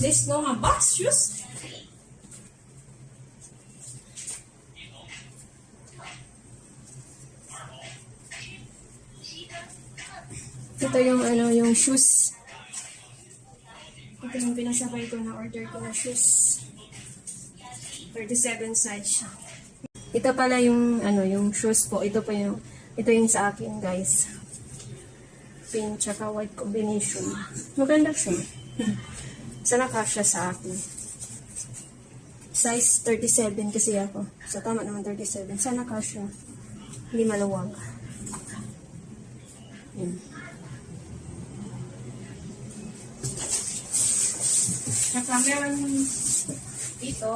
There's no box shoes. Ito yung yung shoes. Ito yung pinasabay ko na order ko na shoes. 37 size siya. Ito pala yung yung shoes po. Ito yung sa akin, guys. Pink tsaka white combination. Maganda siya. Sana kasya sa akin. Size 37 kasi ako. So tama naman 37. Sana kasya. Hindi maluwag. Yan. Saka meron dito.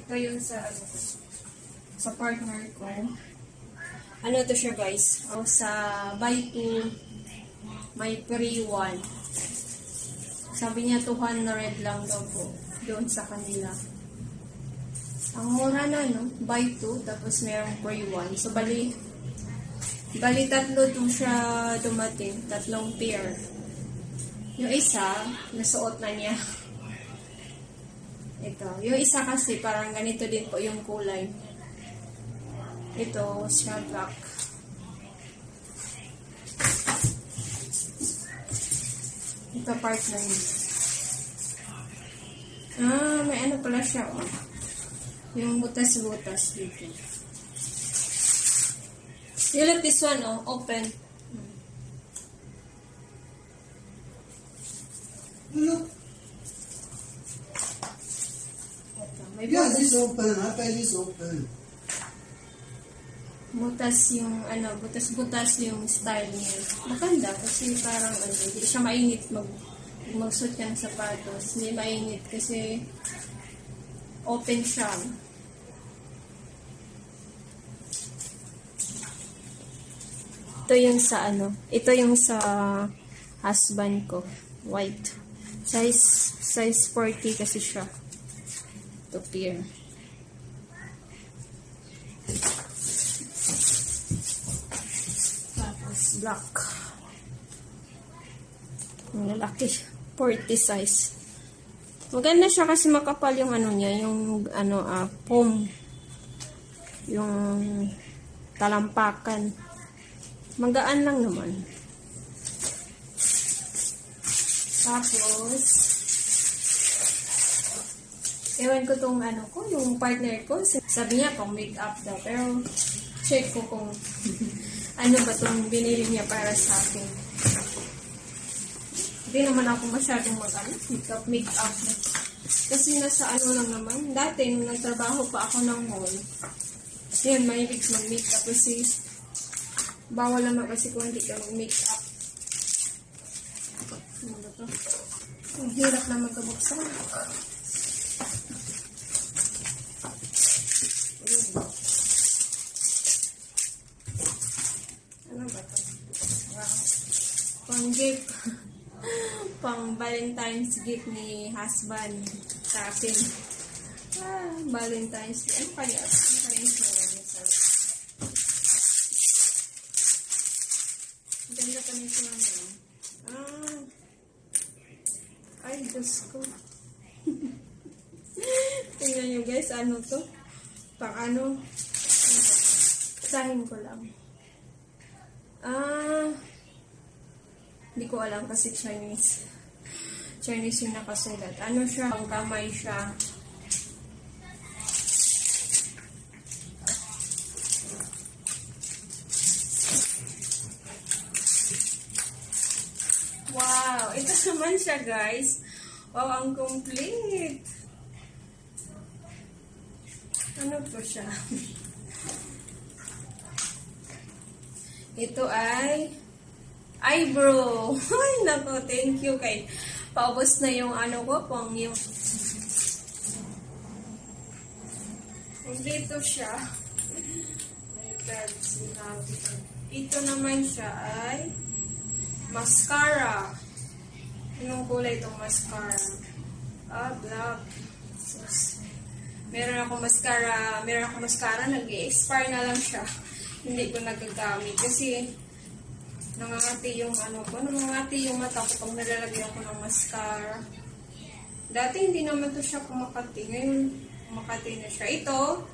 Ito yung sa partner ko. Ano to siya, guys? Sa buy 2 may free 1. Sabi niya 200 lang daw po doon sa kanila. Ang mura na, no? Buy 2 tapos merong free 1. So bali tatlo to siya dumating, tatlong pair. Yung isa nasuot na niya. Ito, yung isa kasi parang ganito din po yung kulay. Ito, siya black. Ito partner niya. May ano pala siya, oh. Yung butas-butas dito. You look this one, oh, open. Ito, may Yeah, this open. I pay this open. Butas yung, butas-butas yung style niya. Maganda kasi parang, hindi siya mainit magsuot ka ng sapatos. Hindi mainit kasi open siya. Ito yung sa husband ko. White. Size 40 kasi siya. Ito pair. Tapos black. Ang lalaki. 40 size. Maganda siya kasi makapal yung niya, yung foam. Yung talampakan. Magaan lang naman. Tapos, ewan ko tong yung partner ko, sabi niya pang make-up daw. Pero, check ko kung ano ba tong binili niya para sa akin. Hindi naman ako masyadong make-up na. Kasi nasa lang naman. Dati, nung nagtrabaho pa ako ng mall, yun, mahilig mag-makeup kasi bawal naman kasi kung hindi ka mag-makeup. Ano ba ito? Ang hirap na magkabuksan. Ano ba ito? Wow. Pang-gift. Pang-Valentine's gift ni husband sa akin. Valentine's Day. Ano kaya? Ano kaya yung sila niya sa... Ganda pa nito naman. Ay, Diyos ko. Tingnan nyo guys, ano to? Sahin ko lang. Hindi ko alam kasi Chinese. Chinese yung nakasulat. Ano siya? Pangkamay siya. Wow! Ito naman siya guys. Wow, ang complete. Ano po siya? Ito ay eyebrow. Ay, nako, thank you kay paubos na yung yung dito siya. Ito naman siya ay mascara. Anong kulay itong mascara? Black. Meron ako mascara, nag-i-expire na lang siya. Hindi ko nagagamit kasi nangangati yung nangangati yung mata ko pag nalalagyan ko ng mascara. Dati hindi naman to siya kumakati. Ngayon, kumakati na siya. Ito,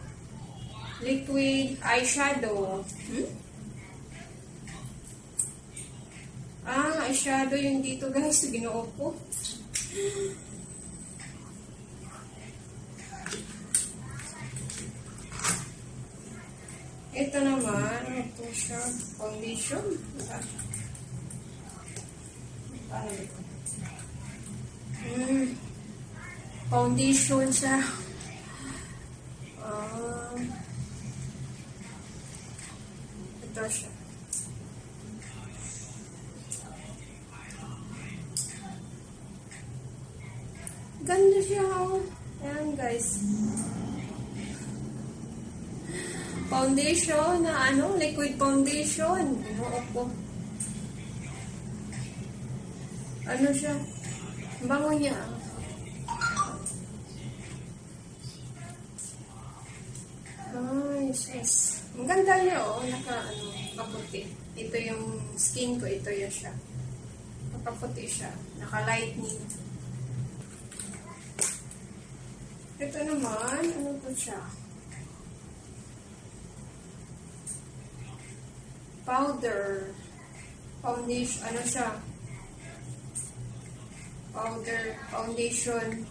liquid eyeshadow. Eyeshadow yung dito guys. Ginoo ko. Ito naman, ito siya, foundation. Foundation siya. Ito siya. Ganda siya. Ayan guys. Foundation na liquid foundation. Ginoo ko. Ano siya? Bango niya. Ay, yes. Ang ganda niya, nakaputi. Ito yung skin ko, ito yun siya. Nakaputi siya. Naka-lightning. Ito naman, ano po siya? Powder. Foundation, ano siya? Powder, foundation.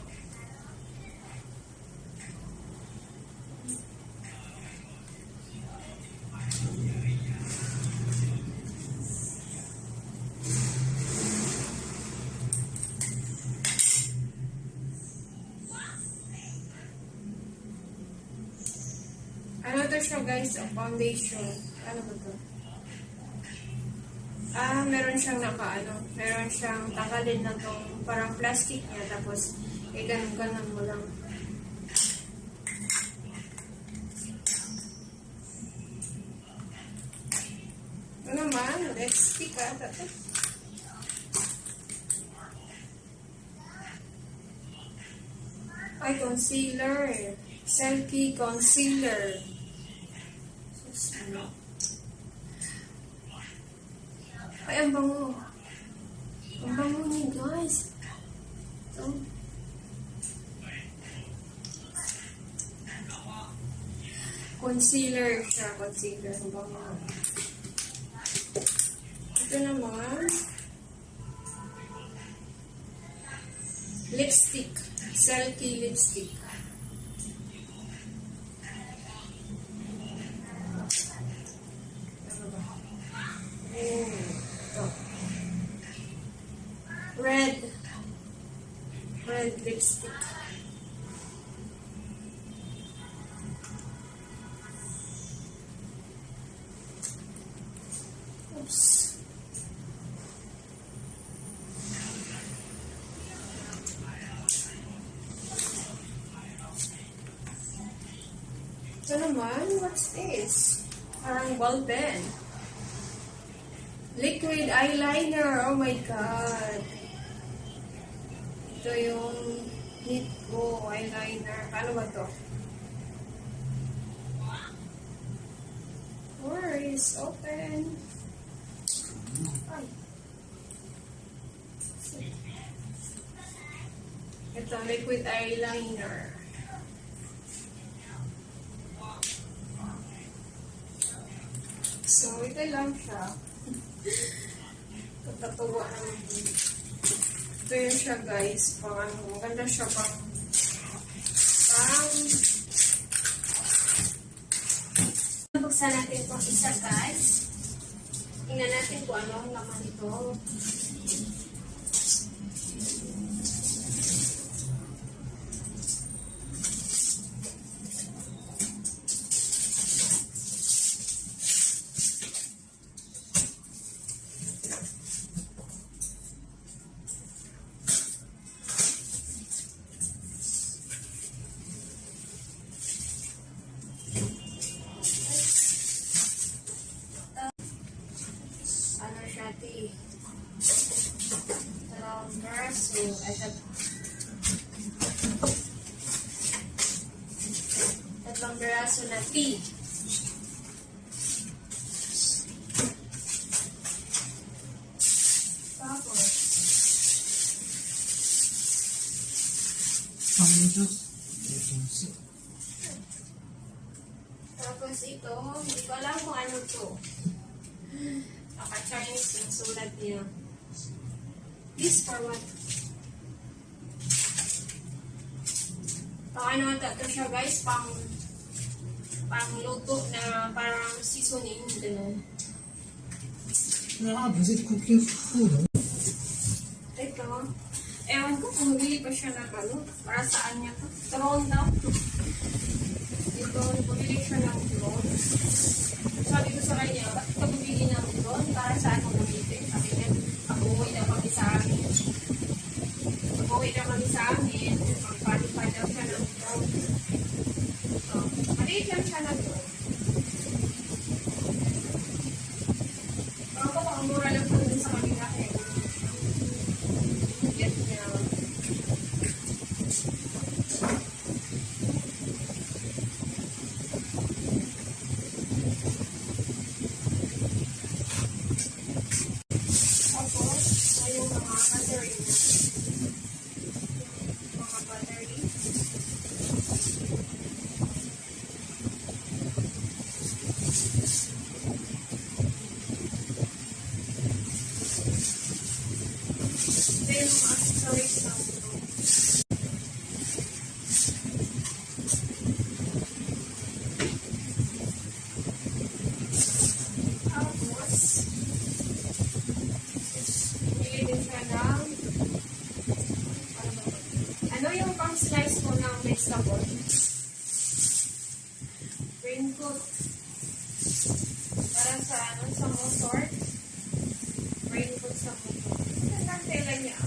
Ano to siya guys? Ang foundation. Ano ba to? Meron siyang meron siyang tanggalin na tong parang plastic niya. Tapos, ganun-ganun mo lang. Ito naman, lipstick Ito. Ay, concealer. Selkie concealer. Ay, ang bango. Ang bango niya, guys. Ito. Concealer siya. Concealer. Ang bango. Ito naman. Lipstick. Selkie lipstick. Red lipstick. Oops. Ito naman, what's this? Parang ball pen. Liquid eyeliner. Oh my God. Ito yung Hit Go eyeliner. Paano ba to? Where is open? Ay. Ito, liquid eyeliner. So, ito lang siya. Tatuwa naman. Ito yun siya guys. Maganda siya buksan natin itong isa guys. Tingnan natin kung ano ang laman ito. Tatlong beraso na tea. Tapos ito, hindi ko alam kung ano to. Naka-Chinese yung sulat niya. This for what? Ano ito siya guys, pang luto na parang seasoning, gano'n. Is it cooking food? Ito, ewan ko kung bili pa siya ng para saan niya to. Drone daw. Ito, bumili siya ng drone. Sabi ko sa kanya, bakit ka bumili ng drone? Para saan mo bumili? Sabi niya, mag-uwi na kami sa amin. Mag-uwi na kami sa amin. Magpalipad daw siya ng drone. So, maliit lang siya ng drone. Pero ako, ang mura lang po dun sa kanila. Cute niya. Ano yung pang-slice mo ng vegetable? raincoat. Para sa ano, sa motor. Raincoat sa motor. Magandang tela niya.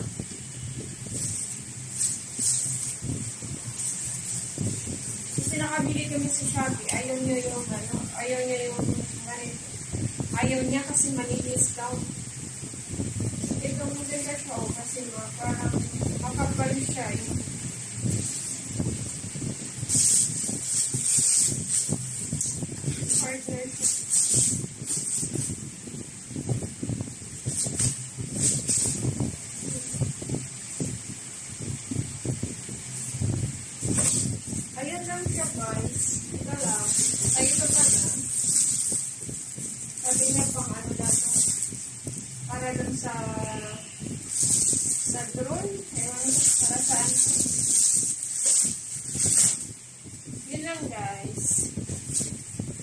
Kasi nakabili kami sa Shopee. Ayaw niya yung ano, ayaw niya kasi malinis daw. Ito maganda siya kasi parang makapal siya. Partner siya. Ayan lang siya guys. Ito lang. Ay, ito pa na. Sabi niya pang ano dato. Para dun sa drone. Ewan ko. Para saan. Yun lang guys.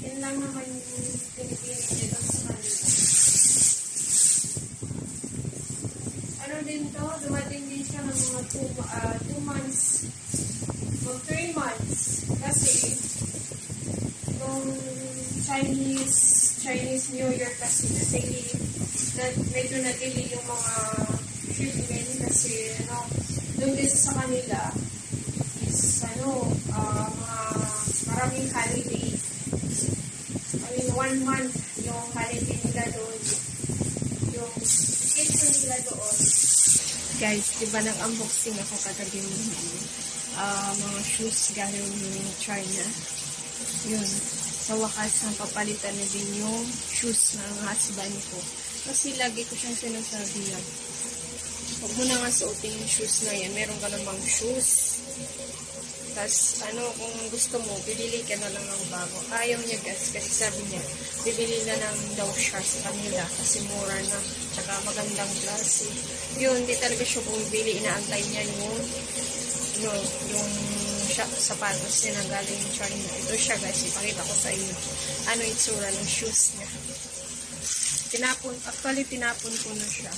Yun lang naman yung pinipili nito sa kanila. Ano din to? Dumating din siya ng mga 2 months. Mag 3 months. Kasi nung Chinese New Year kasi medyo na-delay yung mga shipment kasi doon din sa kanila is mga maraming holiday. I mean, 1 month yung holiday nila doon. Yung vacation nila doon. Guys, di ba nag-unboxing ako kagabi mga shoes galing China. Yun. Sa wakas, ang papalitan na din yung shoes ng husband ko. Kasi lagi ko siyang sinasabi yan. Huwag mo na nga suotin yung shoes na yan. Meron ka namang shoes. Tapos, kung gusto mo, bibili ka na lang ng bago. Ayaw niya guys, kasi sabi niya, bibili na lang daw siya sa kanila kasi mura na. Tsaka magandang klase. Yun, di talaga siya bumibili. Inaantay niya yung sapatos niya na galing China. Ito siya guys, ipakita ko sa inyo. Ano itsura ng shoes niya. Actually tinapon ko na siya.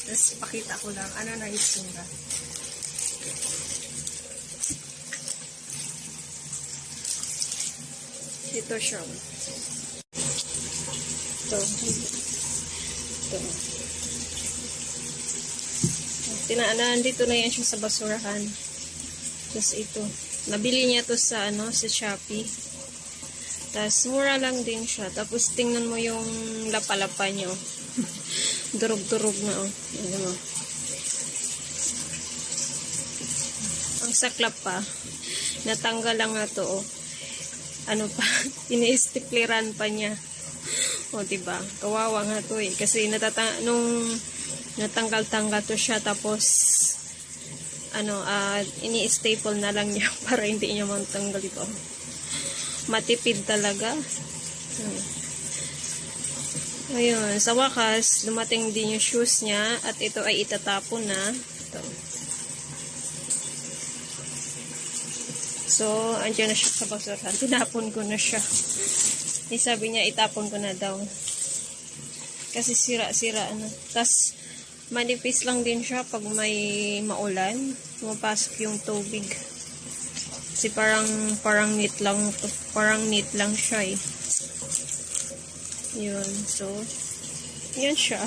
Tapos ipakita ko lang ano na itsura. Ito siya. Ito. Nandito na yan siya sa basurahan. Tapos ito. Nabili niya to sa sa Shopee. Tapos mura lang din siya. Tapos tingnan mo yung lapalapa niya. Durog-durog na Ano mo. Ang saklap pa. Natanggal lang nga to Ano pa, ini-stikleran pa niya. Diba? Kawawa nga to Kasi nung natanggal-tanggal to siya tapos ini-staple na lang niya para hindi niya matanggal ito. Matipid talaga. Ayun, sa wakas dumating din yung shoes niya at ito ay itatapon na. Ito. So, andyan na siya sa basurahan. Tinapon ko na siya. Sabi niya itapon ko na daw. Kasi sira-sira Tapos manipis lang din siya pag may maulan. Pumapasok yung tubig. Kasi parang neat lang siya Yun. So, yan siya.